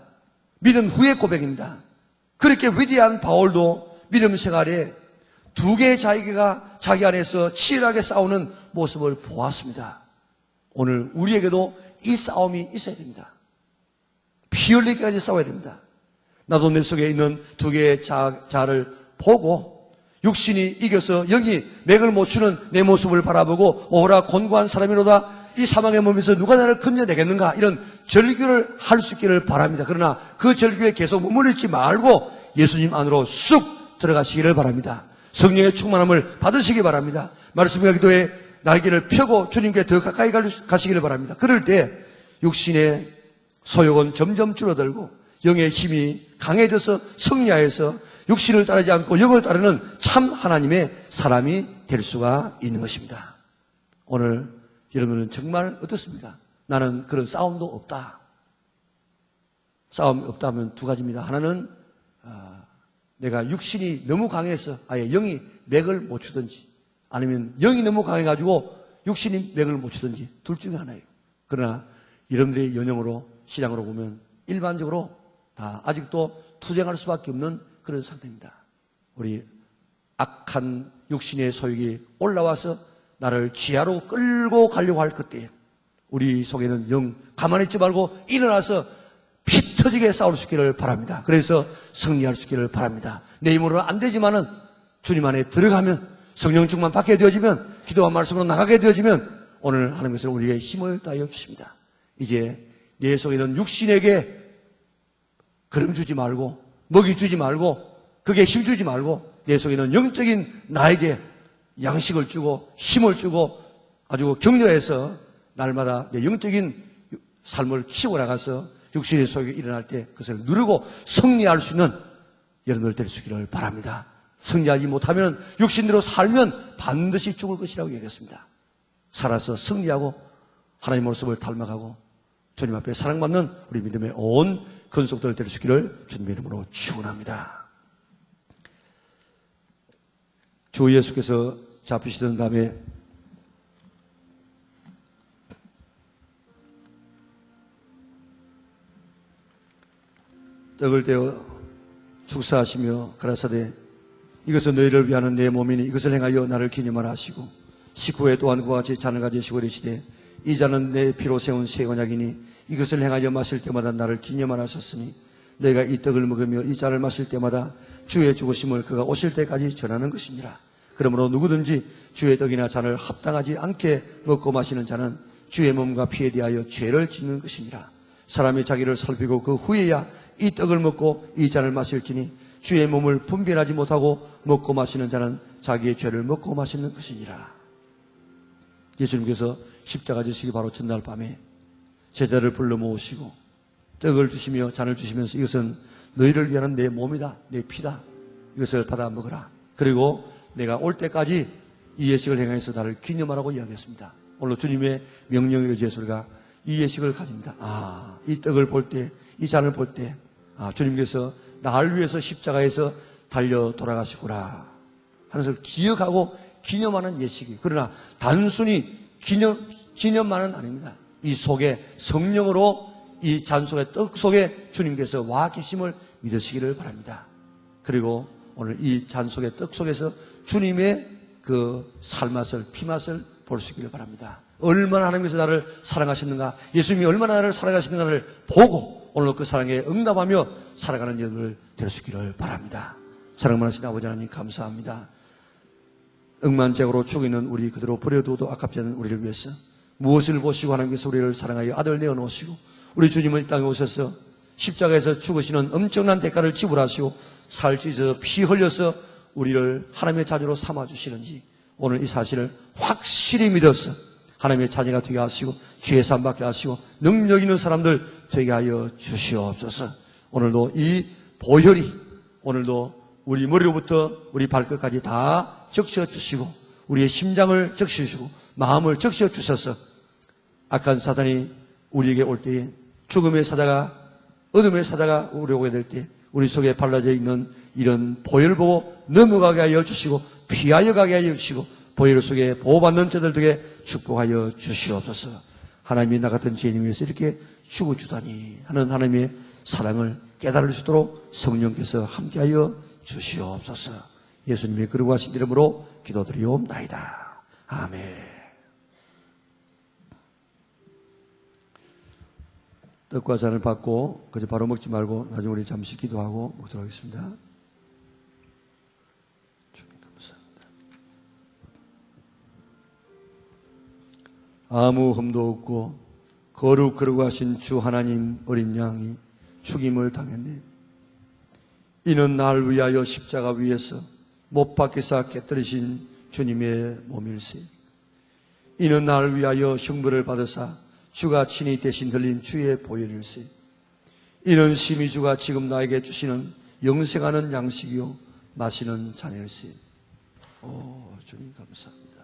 믿은 후의 고백입니다. 그렇게 위대한 바울도 믿음 생활에 두 개의 자기가 자기 안에서 치열하게 싸우는 모습을 보았습니다. 오늘 우리에게도 이 싸움이 있어야 됩니다. 피 흘리기까지 싸워야 됩니다. 나도 내 속에 있는 두 개의 자를 보고 육신이 이겨서 여기 맥을 못 추는 내 모습을 바라보고 오라 곤고한 사람이로다, 이 사망의 몸에서 누가 나를 건져내겠는가, 이런 절규를 할 수 있기를 바랍니다. 그러나 그 절규에 계속 머무르지 말고 예수님 안으로 쑥 들어가시기를 바랍니다. 성령의 충만함을 받으시기 바랍니다. 말씀과 기도에 날개를 펴고 주님께 더 가까이 가시기를 바랍니다. 그럴 때 육신의 소욕은 점점 줄어들고 영의 힘이 강해져서 승리하여서 육신을 따르지 않고 영을 따르는 참 하나님의 사람이 될 수가 있는 것입니다. 오늘 여러분은 정말 어떻습니까? 나는 그런 싸움도 없다. 싸움이 없다면 두 가지입니다. 하나는 내가 육신이 너무 강해서 아예 영이 맥을 못 추든지, 아니면 영이 너무 강해가지고 육신이 맥을 못 추든지, 둘 중에 하나예요. 그러나 여러분들의 연영으로 신앙으로 보면 일반적으로 다 아직도 투쟁할 수밖에 없는 그런 상태입니다. 우리 악한 육신의 소욕이 올라와서 나를 지하로 끌고 가려고 할 그때 우리 속에는 영 가만히 있지 말고 일어나서 피 터지게 싸울 수 있기를 바랍니다. 그래서 승리할 수 있기를 바랍니다. 내 힘으로는 안 되지만은 주님 안에 들어가면, 성령 충만 받게 되어지면, 기도와 말씀으로 나가게 되어지면 오늘 하는 것을 우리에게 힘을 다하여 주십니다. 이제 내 속에는 육신에게 그름 주지 말고, 먹이 주지 말고, 그게 힘 주지 말고, 내 속에는 영적인 나에게 양식을 주고 힘을 주고 아주 격려해서 날마다 내 영적인 삶을 키워 나가서 육신의 소욕이 일어날 때 그것을 누르고 승리할 수 있는 여러분들 될 수 있기를 바랍니다. 승리하지 못하면, 육신대로 살면 반드시 죽을 것이라고 얘기했습니다. 살아서 승리하고 하나님의 모습을 닮아가고 주님 앞에 사랑받는 우리 믿음의 온 근속들 될 수 있기를 주님의 이름으로 축원합니다. 주 예수께서 잡히시던 밤에 떡을 떼어 축사하시며 가라사대 이것은 너희를 위하는 내 몸이니 이것을 행하여 나를 기념하라 하시고, 식후에 또한 그와 같이 잔을 가지시고 이르시되 이 잔은 내 피로 세운 새 언약이니 이것을 행하여 마실 때마다 나를 기념하라 하셨으니, 내가 이 떡을 먹으며 이 잔을 마실 때마다 주의 죽으심을 그가 오실 때까지 전하는 것이니라. 그러므로 누구든지 주의 떡이나 잔을 합당하지 않게 먹고 마시는 자는 주의 몸과 피에 대하여 죄를 짓는 것이니라. 사람이 자기를 살피고 그 후에야 이 떡을 먹고 이 잔을 마실지니 주의 몸을 분별하지 못하고 먹고 마시는 자는 자기의 죄를 먹고 마시는 것이니라. 예수님께서 십자가 지시기 바로 전날 밤에 제자를 불러 모으시고 떡을 주시며 잔을 주시면서 이것은 너희를 위한 내 몸이다, 내 피다. 이것을 받아 먹으라. 그리고 내가 올 때까지 이 예식을 행해서 나를 기념하라고 이야기했습니다. 오늘 주님의 명령에 의지해서 우리가 이 예식을 가집니다. 이 떡을 볼 때, 이 잔을 볼 때, 주님께서 나를 위해서 십자가에서 달려 돌아가시구나 하는 것을 기억하고 기념하는 예식이. 그러나 단순히 기념만은 아닙니다. 이 속에 성령으로 이 잔 속에 떡 속에 주님께서 와 계심을 믿으시기를 바랍니다. 그리고 오늘 이 잔 속에 떡 속에서 주님의 그 살맛을, 피맛을 볼 수 있기를 바랍니다. 얼마나 하나님께서 나를 사랑하시는가, 예수님이 얼마나 나를 사랑하시는가를 보고 오늘 그 사랑에 응답하며 살아가는 여러분을 될 수 있기를 바랍니다. 사랑 많으신 아버지 하나님 감사합니다. 억만장으로 죽이는 우리 그대로 버려두어도 아깝지 않은 우리를 위해서 무엇을 보시고 하나님께서 우리를 사랑하여 아들 내어놓으시고 우리 주님은 이 땅에 오셔서 십자가에서 죽으시는 엄청난 대가를 지불하시고 살 찢어 피 흘려서 우리를 하나님의 자녀로 삼아주시는지 오늘 이 사실을 확실히 믿어서 하나님의 자녀가 되게 하시고 죄 사함 받게 하시고 능력 있는 사람들 되게 하여 주시옵소서. 오늘도 이 보혈이 오늘도 우리 머리로부터 우리 발끝까지 다 적셔 주시고 우리의 심장을 적셔 주시고 마음을 적셔 주셔서 악한 사단이 우리에게 올 때에 죽음의 사자가 어둠의 사자가 우리 오게 될 때 우리 속에 발라져 있는 이런 보혈 보고 넘어가게 하여 주시고 피하여 가게 하여 주시고 보혈 속에 보호받는 자들 되게 축복하여 주시옵소서. 하나님이 나 같은 죄인을 위해서 이렇게 죽어주다니 하는 하나님의 사랑을 깨달을 수 있도록 성령께서 함께하여 주시옵소서. 예수님의 거룩하신 이름으로 기도드리옵나이다. 아멘. 떡과 잔을 받고 그저 바로 먹지 말고 나중에 우리 잠시 기도하고 먹도록 하겠습니다. 주님 감사합니다. 아무 흠도 없고 거룩하신 주 하나님 어린 양이 죽임을 당했네. 이는 날 위하여 십자가 위에서 못 박히사 깨뜨리신 주님의 몸일세. 이는 나를 위하여 형벌을 받으사 주가 친히 대신 흘린 주의 보혈일세. 이는 심히 주가 지금 나에게 주시는 영생하는 양식이요 마시는 잔일세. 오, 주님 감사합니다.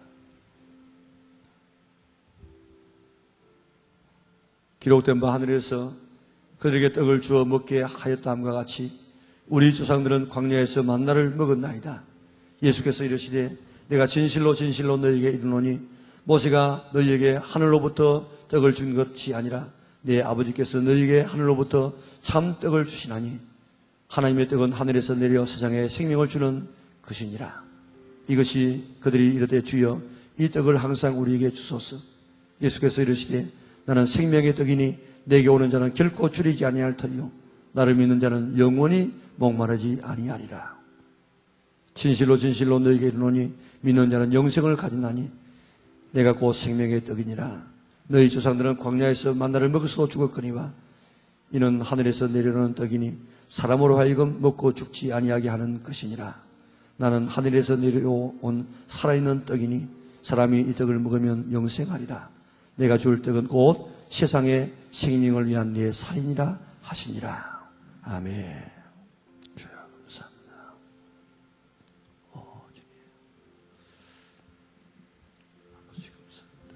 기록된 바 하늘에서 그들에게 떡을 주어 먹게 하였다함과 같이 우리 조상들은 광야에서 만나를 먹었나이다. 예수께서 이르시되 내가 진실로 진실로 너희에게 이르노니 모세가 너희에게 하늘로부터 떡을 준 것이 아니라 내 아버지께서 너희에게 하늘로부터 참 떡을 주시나니 하나님의 떡은 하늘에서 내려 세상에 생명을 주는 것이니라. 이것이 그들이 이르되 주여 이 떡을 항상 우리에게 주소서. 예수께서 이르시되 나는 생명의 떡이니 내게 오는 자는 결코 줄이지 아니할 터이요 나를 믿는 자는 영원히 목마르지 아니하리라. 진실로 진실로 너희에게 이르노니 믿는 자는 영생을 가진나니 내가 곧 생명의 떡이니라. 너희 조상들은 광야에서 만나를 먹어서도 죽었거니와 이는 하늘에서 내려오는 떡이니 사람으로 하여금 먹고 죽지 아니하게 하는 것이니라. 나는 하늘에서 내려온 살아있는 떡이니 사람이 이 떡을 먹으면 영생하리라. 내가 줄 떡은 곧 세상의 생명을 위한 내 살이니라 하시니라. 아멘. 주여 감사합니다. 주님. 아버지 감사합니다.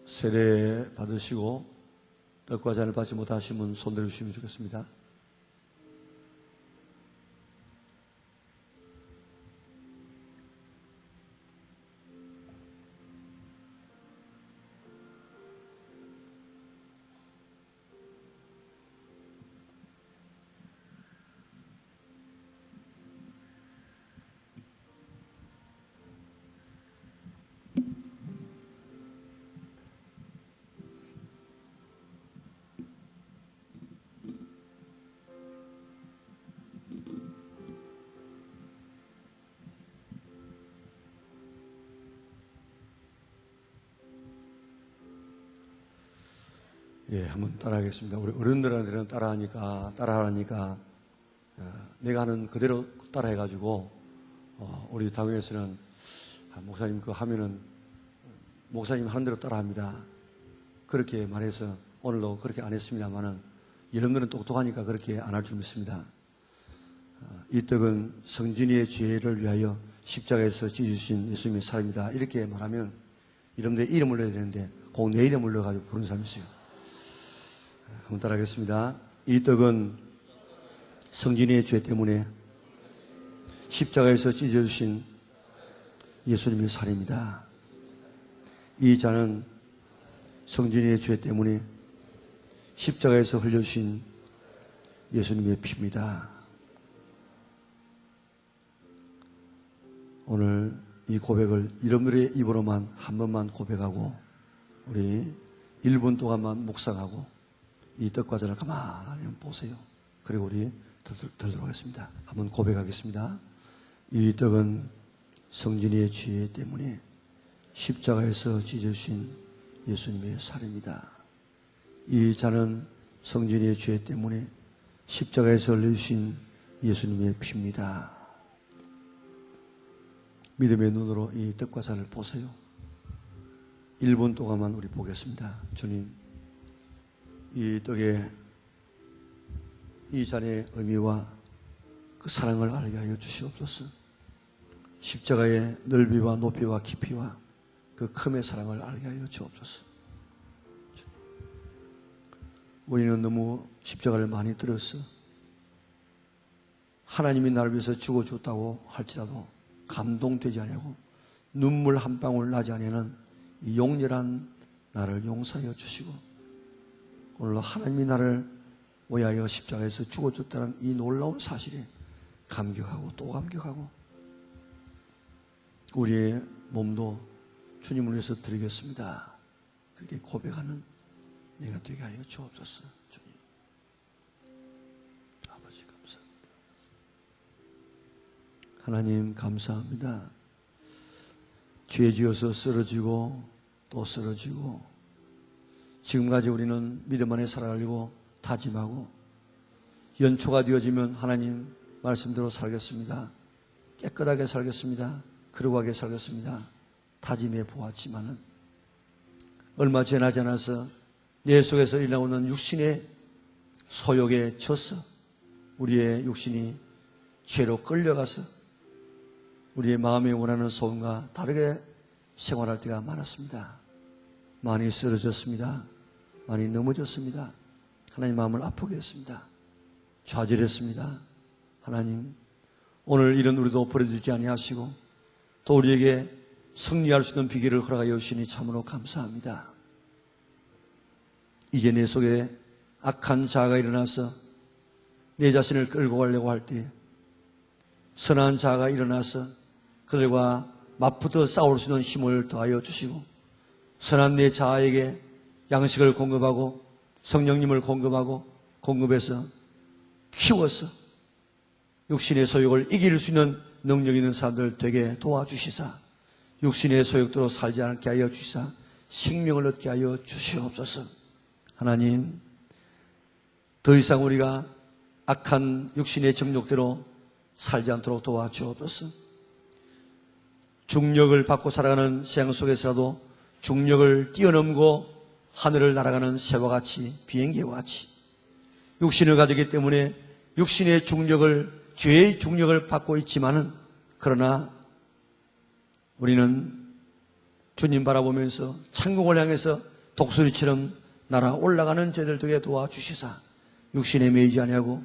세례 받으시고 떡과 잔을 받지 못하시면 손 들어주시면 좋겠습니다. 예, 한번 따라하겠습니다. 우리 어른들한테는 따라하니까 내가 하는 그대로 따라해가지고 우리 당회에서는 목사님 그거 하면은 목사님 하는 대로 따라합니다. 그렇게 말해서 오늘도 그렇게 안 했습니다만은 여러분들은 똑똑하니까 그렇게 안 할 줄 믿습니다. 이 떡은 성진이의 죄를 위하여 십자가에서 찢으신 예수님의 살입니다. 이렇게 말하면 여러분들의 이름을 넣어야 되는데 꼭 내 이름을 넣어가지고 부르는 사람이 있어요. 한번 따라하겠습니다. 이 떡은 성진이의 죄 때문에 십자가에서 찢어주신 예수님의 살입니다. 이 잔은 성진이의 죄 때문에 십자가에서 흘려주신 예수님의 피입니다. 오늘 이 고백을 여러분들의 입으로만 한 번만 고백하고 우리 1분 동안만 묵상하고 이 떡과 잔을 가만히 보세요. 그리고 우리 들도록 하겠습니다. 한번 고백하겠습니다. 이 떡은 성진이의 죄 때문에 십자가에서 찢어주신 예수님의 살입니다. 이 잔은 성진이의 죄 때문에 십자가에서 흘려주신 예수님의 피입니다. 믿음의 눈으로 이 떡과 잔을 보세요. 1분 동안만 우리 보겠습니다. 주님, 이 떡의 이 잔의 의미와 그 사랑을 알게 하여 주시옵소서. 십자가의 넓이와 높이와 깊이와 그 큼의 사랑을 알게 하여 주옵소서. 우리는 너무 십자가를 많이 들었어. 하나님이 나를 위해서 죽어줬다고 할지라도 감동되지 않냐고 눈물 한 방울 나지 않냐는 이 용렬한 나를 용서하여 주시고 오늘로 하나님이 나를 위하여 십자가에서 죽어줬다는 이 놀라운 사실에 감격하고 또 감격하고 우리의 몸도 주님을 위해서 드리겠습니다. 그렇게 고백하는 내가 되게 하여 주옵소서. 주님, 아버지 감사합니다. 하나님 감사합니다. 죄 지어서 쓰러지고 또 쓰러지고 지금까지 우리는 믿음 안에 살아가려고 다짐하고 연초가 되어지면 하나님 말씀대로 살겠습니다. 깨끗하게 살겠습니다. 거룩하게 살겠습니다. 다짐해 보았지만은 얼마 지나지 않아서 내 속에서 일어나오는 육신의 소욕에 젖어 우리의 육신이 죄로 끌려가서 우리의 마음에 원하는 소원과 다르게 생활할 때가 많았습니다. 많이 쓰러졌습니다. 많이 넘어졌습니다. 하나님 마음을 아프게 했습니다. 좌절했습니다. 하나님, 오늘 이런 우리도 버려두지 아니하시고 또 우리에게 승리할 수 있는 비결을 허락하여 주시니 참으로 감사합니다. 이제 내 속에 악한 자아가 일어나서 내 자신을 끌고 가려고 할 때 선한 자아가 일어나서 그들과 맞붙어 싸울 수 있는 힘을 더하여 주시고 선한 내 자아에게 양식을 공급하고 성령님을 공급해서 키워서 육신의 소욕을 이길 수 있는 능력 있는 사람들 되게 도와주시사 육신의 소욕대로 살지 않게 하여 주시사 생명을 얻게 하여 주시옵소서. 하나님, 더 이상 우리가 악한 육신의 정욕대로 살지 않도록 도와주옵소서. 중력을 받고 살아가는 세상 속에서라도 중력을 뛰어넘고 하늘을 날아가는 새와 같이 비행기와 같이 육신을 가졌기 때문에 육신의 중력을 죄의 중력을 받고 있지만은 그러나 우리는 주님 바라보면서 천국을 향해서 독수리처럼 날아 올라가는 저희들 되게 도와주시사 육신에 매이지 아니하고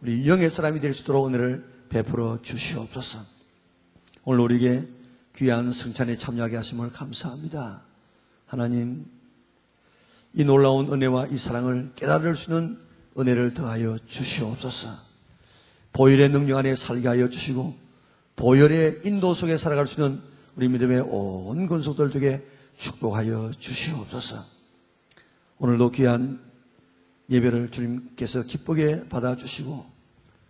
우리 영의 사람이 될 수 있도록 은혜를 베풀어 주시옵소서. 오늘 우리에게 귀한 성찬에 참여하게 하심을 감사합니다. 하나님, 이 놀라운 은혜와 이 사랑을 깨달을 수 있는 은혜를 더하여 주시옵소서. 보혈의 능력 안에 살게 하여 주시고 보혈의 인도 속에 살아갈 수 있는 우리 믿음의 온 건속들 되게 축복하여 주시옵소서. 오늘도 귀한 예배를 주님께서 기쁘게 받아주시고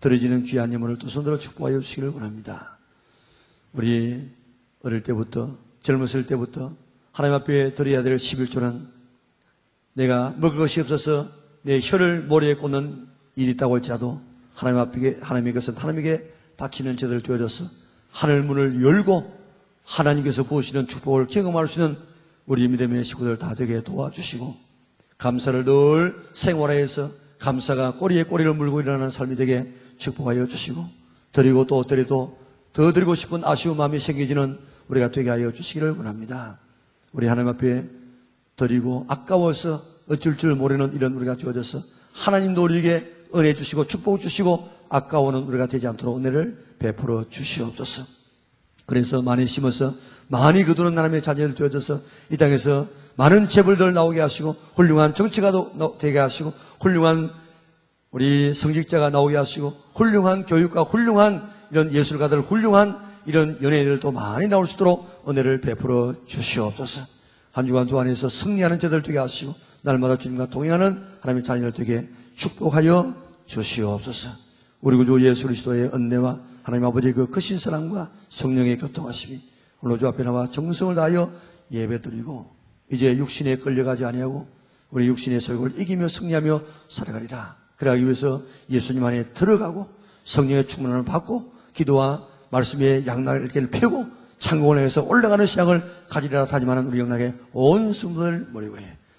드려지는 귀한 예물을 두 손으로 축복하여 주시기를 원합니다. 우리 어릴 때부터 젊었을 때부터 하나님 앞에 드려야 될 11조는 내가 먹을 것이 없어서 내 혀를 모래에 꽂는 일이 있다고 할지라도 하나님의 것은 하나님에게 바치는 제들 되어져서 하늘 문을 열고 하나님께서 부으시는 축복을 경험할 수 있는 우리 믿음의 식구들 다 되게 도와주시고 감사를 늘 생활화해서 감사가 꼬리에 꼬리를 물고 일어나는 삶이 되게 축복하여 주시고 드리고 또 드려도 더 드리고 싶은 아쉬운 마음이 생기지는 우리가 되게 하여 주시기를 원합니다. 우리 하나님 앞에 드리고 아까워서 어쩔 줄 모르는 이런 우리가 되어져서 하나님도 우리에게 은혜 주시고 축복 주시고 아까워는 우리가 되지 않도록 은혜를 베풀어 주시옵소서. 그래서 많이 심어서 많이 거두는 하나님의 자녀들 되어져서 이 땅에서 많은 재벌들 나오게 하시고 훌륭한 정치가도 되게 하시고 훌륭한 우리 성직자가 나오게 하시고 훌륭한 교육가 훌륭한 이런 예술가들 훌륭한 이런 연예인들도 많이 나올 수 있도록 은혜를 베풀어 주시옵소서. 한 주간 두 안에서 승리하는 자들 되게 하시고 날마다 주님과 동행하는 하나님의 자녀들 되게 축복하여 주시옵소서. 우리 구주 예수 그리스도의 은혜와 하나님 아버지의 그 크신 사랑과 성령의 교통하심이 오늘 주 앞에 나와 정성을 다하여 예배드리고 이제 육신에 끌려가지 아니하고 우리 육신의 소욕을 이기며 승리하며 살아가리라. 그러기 위해서 예수님 안에 들어가고 성령의 충만함을 받고 기도와 말씀의 양날개를 펴고 창공을 향해서 올라가는 신앙을 가지리라 다짐하는 우리 영락의 온 성도들 모리고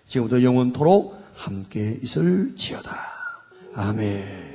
지금부터 영원토록 함께 있을지어다. 아멘.